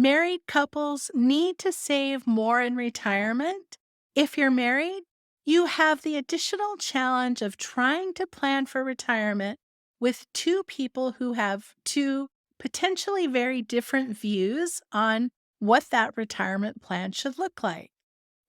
Married couples need to save more in retirement. If you're married, you have the additional challenge of trying to plan for retirement with two people who have two potentially very different views on what that retirement plan should look like.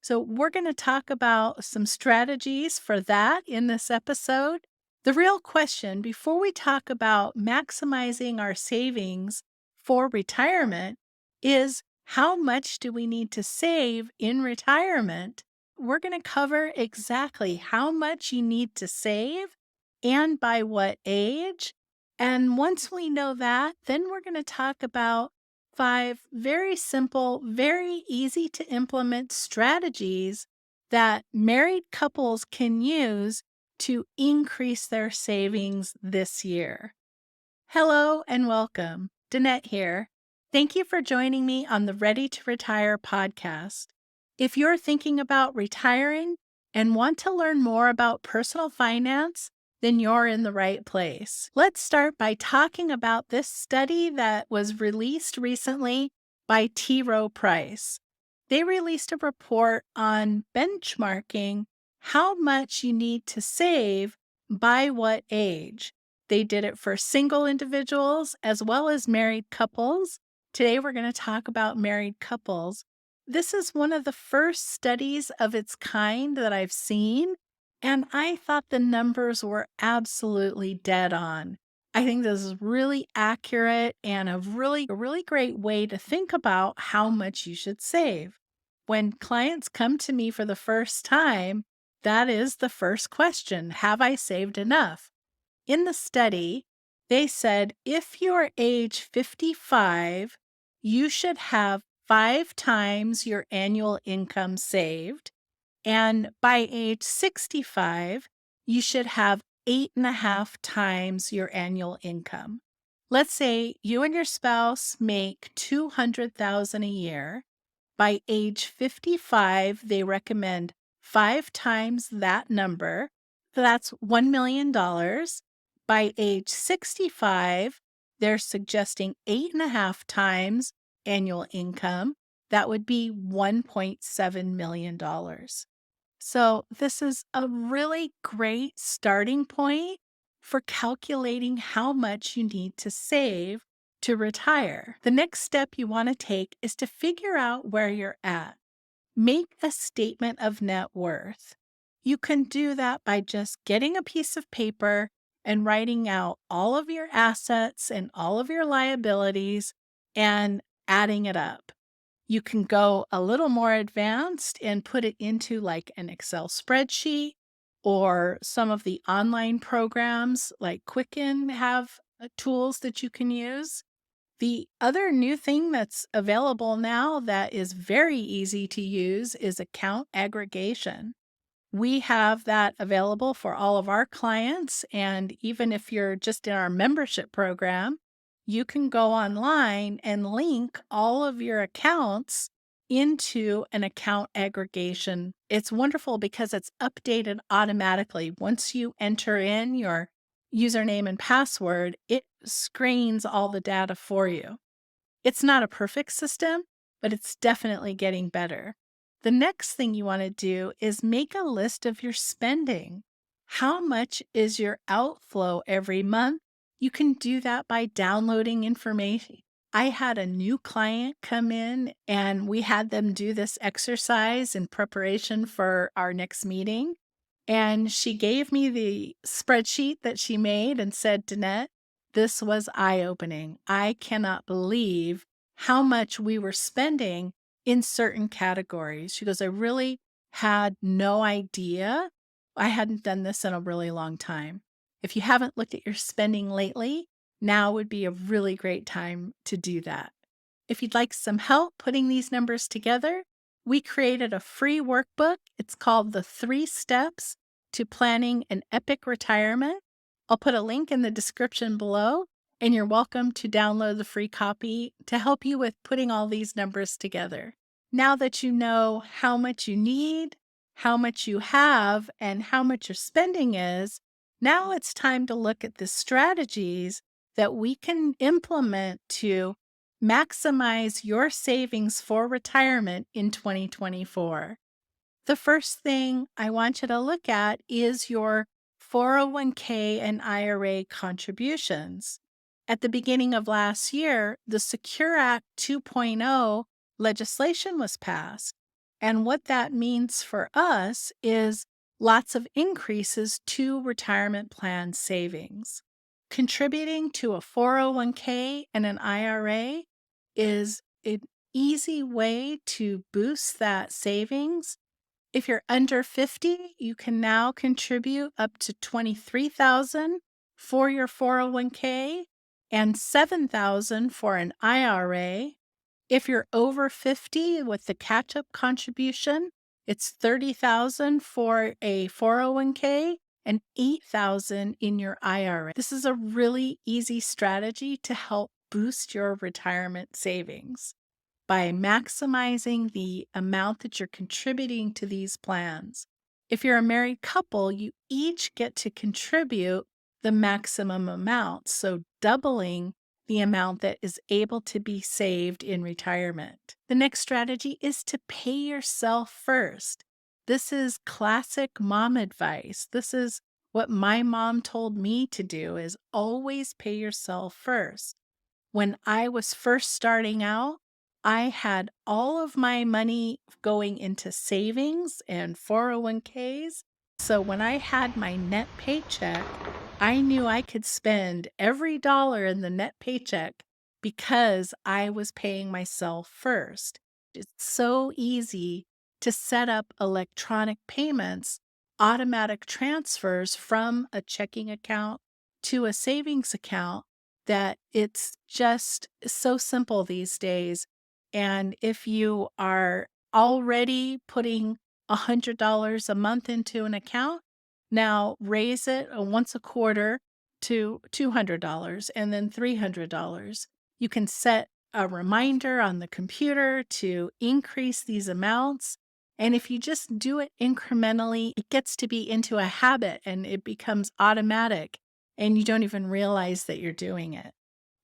So, we're going to talk about some strategies for that in this episode. The real question before we talk about maximizing our savings for retirement is how much do we need to save in retirement? We're going to cover exactly how much you need to save and by what age. And once we know that, then we're going to talk about 5 very simple, very easy to implement strategies that married couples can use to increase their savings this year. Hello and welcome. Danette here. Thank you for joining me on the Ready to Retire podcast. If you're thinking about retiring and want to learn more about personal finance, then you're in the right place. Let's start by talking about this study that was released recently by Rowe Price. They released a report on benchmarking how much you need to save by what age. They did it for single individuals as well as married couples. Today, we're going to talk about married couples. This is one of the first studies of its kind that I've seen, and I thought the numbers were absolutely dead on. I think this is really accurate and a really great way to think about how much you should save. When clients come to me for the first time, that is the first question. Have I saved enough? In the study, they said if you're age 55, you should have 5 times your annual income saved. And by age 65, you should have 8.5 times your annual income. Let's say you and your spouse make $200,000 a year. By age 55, they recommend 5 times that number. So that's $1 million. By age 65, they're suggesting 8.5 times annual income. That would be $1.7 million. So, this is a really great starting point for calculating how much you need to save to retire. The next step you want to take is to figure out where you're at. Make a statement of net worth. You can do that by just getting a piece of paper and writing out all of your assets and all of your liabilities and adding it up. You can go a little more advanced and put it into like an Excel spreadsheet, or some of the online programs like Quicken have tools that you can use. The other new thing that's available now that is very easy to use is account aggregation. We have that available for all of our clients. And even if you're just in our membership program, you can go online and link all of your accounts into an account aggregation. It's wonderful because it's updated automatically. Once you enter in your username and password, it screens all the data for you. It's not a perfect system, but it's definitely getting better. The next thing you want to do is make a list of your spending. How much is your outflow every month? You can do that by downloading information. I had a new client come in and we had them do this exercise in preparation for our next meeting. And she gave me the spreadsheet that she made and said, Danette, this was eye-opening. I cannot believe how much we were spending in certain categories. She goes, I really had no idea. I hadn't done this in a really long time. If you haven't looked at your spending lately, now would be a really great time to do that. If you'd like some help putting these numbers together, we created a free workbook. It's called The 3 Steps to Planning an Epic Retirement. I'll put a link in the description below, and you're welcome to download the free copy to help you with putting all these numbers together. Now that you know how much you need, how much you have, and how much your spending is, now it's time to look at the strategies that we can implement to maximize your savings for retirement in 2024. The first thing I want you to look at is your 401k and IRA contributions. At the beginning of last year, the Secure Act 2.0 legislation was passed. And what that means for us is lots of increases to retirement plan savings. Contributing to a 401k and an IRA is an easy way to boost that savings. If you're under 50, you can now contribute up to 23,000 for your 401k and 7,000 for an IRA. If you're over 50 with the catch-up contribution, it's 30,000 for a 401k and 8,000 in your IRA. This is a really easy strategy to help boost your retirement savings by maximizing the amount that you're contributing to these plans. If you're a married couple, you each get to contribute the maximum amount, so doubling the amount that is able to be saved in retirement. The next strategy is to pay yourself first. This is classic mom advice. This is what my mom told me to do, is always pay yourself first. When I was first starting out, I had all of my money going into savings and 401ks. So when I had my net paycheck, I knew I could spend every dollar in the net paycheck because I was paying myself first. It's so easy to set up electronic payments, automatic transfers from a checking account to a savings account, that it's just so simple these days. And if you are already putting $100 a month into an account, now raise it once a quarter to $200 and then $300. You can set a reminder on the computer to increase these amounts. And if you just do it incrementally, it gets to be into a habit and it becomes automatic, and you don't even realize that you're doing it.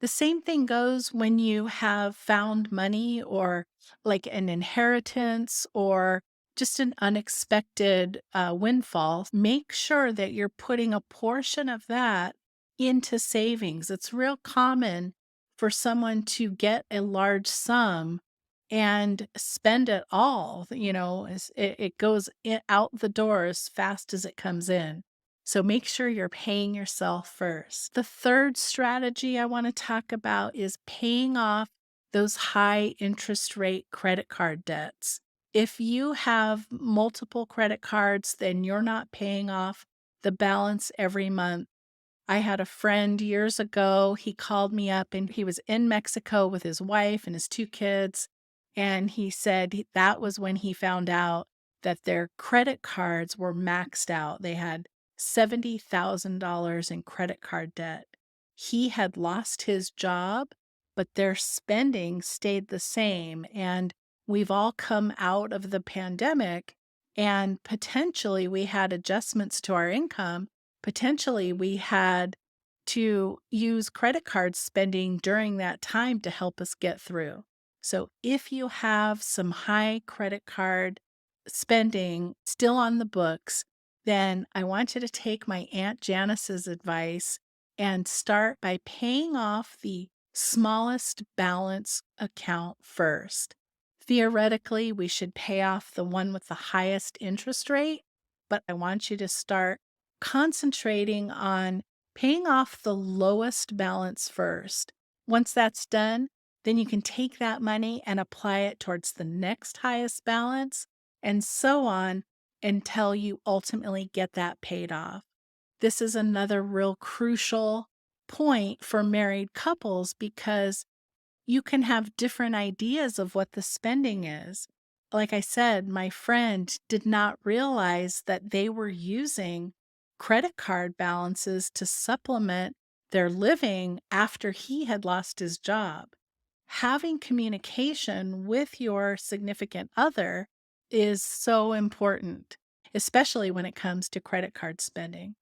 The same thing goes when you have found money, or like an inheritance, or just an unexpected windfall. Make sure that you're putting a portion of that into savings. It's real common for someone to get a large sum and spend it all. It goes out the door as fast as it comes in. So make sure you're paying yourself first. The third strategy I want to talk about is paying off those high interest rate credit card debts. If you have multiple credit cards, then you're not paying off the balance every month. I had a friend years ago. He called me up and he was in Mexico with his wife and his two kids. And he said that was when he found out that their credit cards were maxed out. They had $70,000 in credit card debt. He had lost his job, but their spending stayed the same. And we've all come out of the pandemic, and potentially we had adjustments to our income. Potentially we had to use credit card spending during that time to help us get through. So if you have some high credit card spending still on the books, then I want you to take my Aunt Janice's advice and start by paying off the smallest balance account first. Theoretically, we should pay off the one with the highest interest rate, but I want you to start concentrating on paying off the lowest balance first. Once that's done, then you can take that money and apply it towards the next highest balance, and so on until you ultimately get that paid off. This is another real crucial point for married couples, because you can have different ideas of what the spending is. Like I said, my friend did not realize that they were using credit card balances to supplement their living after he had lost his job. Having communication with your significant other is so important, especially when it comes to credit card spending.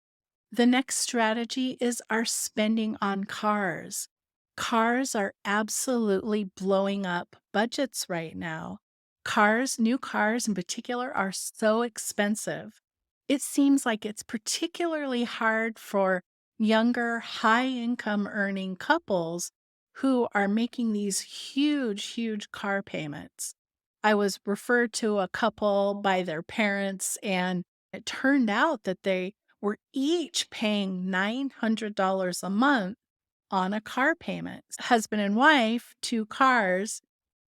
The next strategy is our spending on cars. Cars are absolutely blowing up budgets right now. New cars in particular, are so expensive. It seems like it's particularly hard for younger, high income earning couples who are making these huge, huge car payments. I was referred to a couple by their parents, and it turned out that they were each paying $900 a month on a car payment. Husband and wife, 2 cars,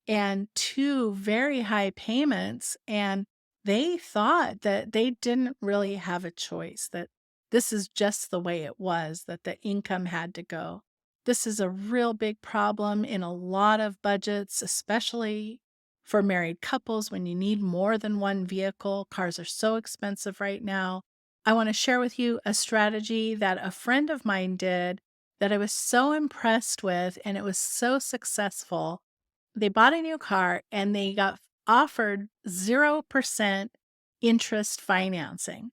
and 2 very high payments, and they thought that they didn't really have a choice, that this is just the way it was, that the income had to go. This is a real big problem in a lot of budgets, especially for married couples when you need more than one vehicle. Cars are so expensive right now. I want to share with you a strategy that a friend of mine did that I was so impressed with, and it was so successful. They bought a new car and they got offered 0% interest financing.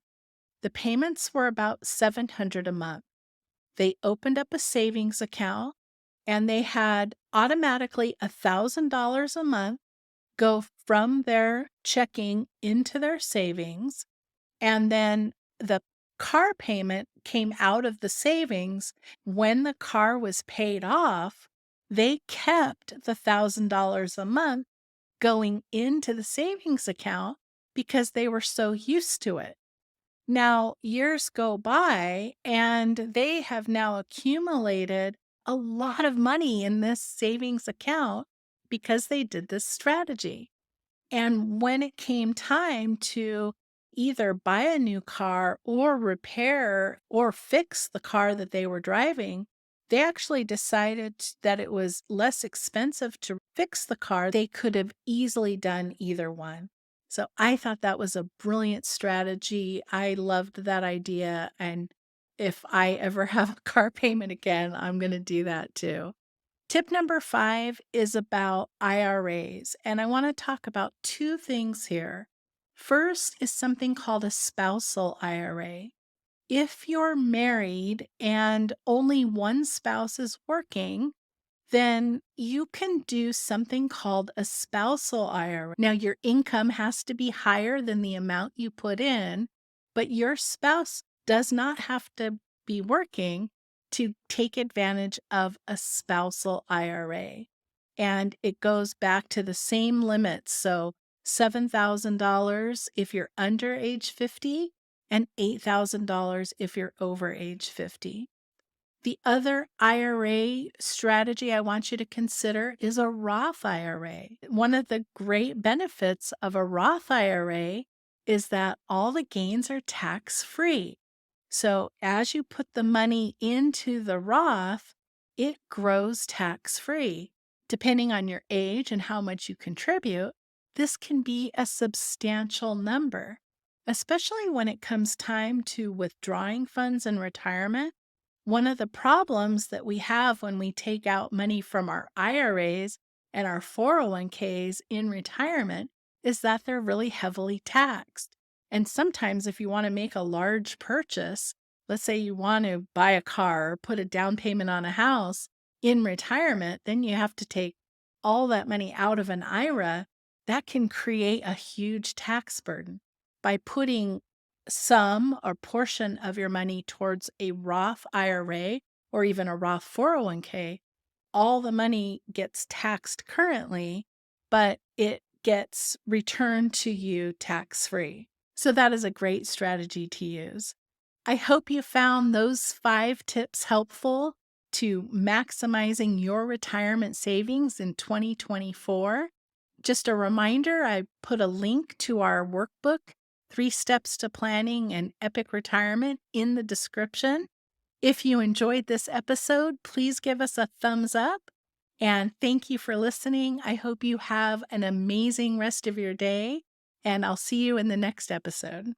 The payments were about $700 a month. They opened up a savings account and they had automatically $1,000 a month go from their checking into their savings, and then the car payment came out of the savings. When the car was paid off, they kept the $1,000 a month going into the savings account because they were so used to it. Now, years go by and they have now accumulated a lot of money in this savings account because they did this strategy. And when it came time to either buy a new car or repair or fix the car that they were driving, they actually decided that it was less expensive to fix the car. They could have easily done either one. So I thought that was a brilliant strategy. I loved that idea. And if I ever have a car payment again, I'm going to do that too. Tip number 5 is about IRAs, and I want to talk about 2 things here. First is something called a spousal IRA. If you're married and only one spouse is working, then you can do something called a spousal IRA. Now, your income has to be higher than the amount you put in, but your spouse does not have to be working to take advantage of a spousal IRA. And it goes back to the same limits. So, $7,000 if you're under age 50 and $8,000 if you're over age 50. The other IRA strategy I want you to consider is a Roth IRA. One of the great benefits of a Roth IRA is that all the gains are tax free. So as you put the money into the Roth, it grows tax free. Depending on your age and how much you contribute, this can be a substantial number, especially when it comes time to withdrawing funds in retirement. One of the problems that we have when we take out money from our IRAs and our 401ks in retirement is that they're really heavily taxed. And sometimes, if you want to make a large purchase, let's say you want to buy a car or put a down payment on a house in retirement, then you have to take all that money out of an IRA. That can create a huge tax burden. By putting some or portion of your money towards a Roth IRA or even a Roth 401k, all the money gets taxed currently, but it gets returned to you tax free. So that is a great strategy to use. I hope you found those 5 tips helpful to maximizing your retirement savings in 2024. Just a reminder, I put a link to our workbook, 3 Steps to Planning an Epic Retirement, in the description. If you enjoyed this episode, please give us a thumbs up. And thank you for listening. I hope you have an amazing rest of your day, and I'll see you in the next episode.